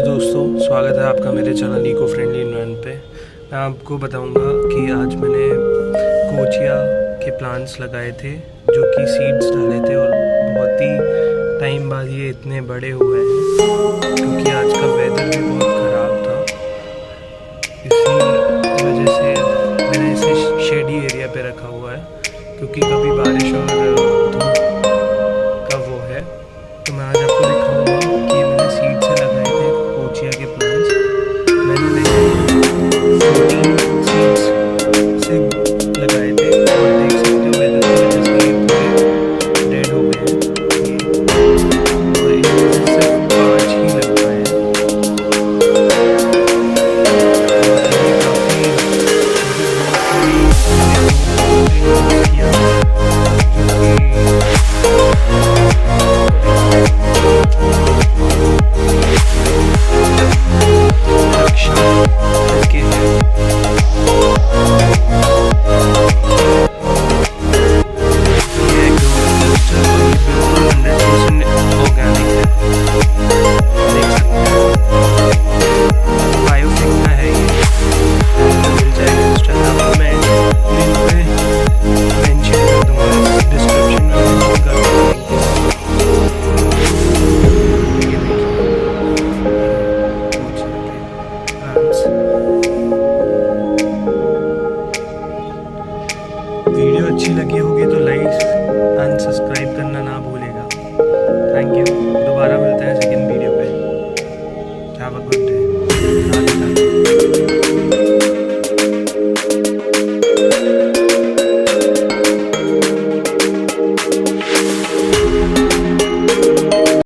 Hello दोस्तों, स्वागत है आपका मेरे चैनल इको फ्रेंडली इन्वायरमेंट पे। मैं आपको बताऊंगा कि आज मैंने कोचिया के प्लांट्स लगाए थे जो कि सीड्स डाले थे और बहुत ही टाइम बाद ये इतने बड़े हुए हैं क्योंकि आज का वेदर भी बहुत ख़राब था। इसी वजह से मैंने इसे शेडी एरिया पे रखा हुआ है क्योंकि कभी बारिश और धूप का वो है। तो मैं आज आपको दिखाऊंगा कि मैंने सीड से लगाए थे कोचिया के प्लांट्स। मैंने 14 सीड्स से लगाए थे और देख सकते हो वेदर की वजह से ये पूरे डेड हो गए हैं और इनमें से सिर्फ 5 ही लग पाए हैं। वीडियो अच्छी लगी होगी तो लाइक एंड सब्सक्राइब करना ना भूलेगा। Thank you. दोबारा मिलते हैं सेकंड वीडियो पे। Have a good day.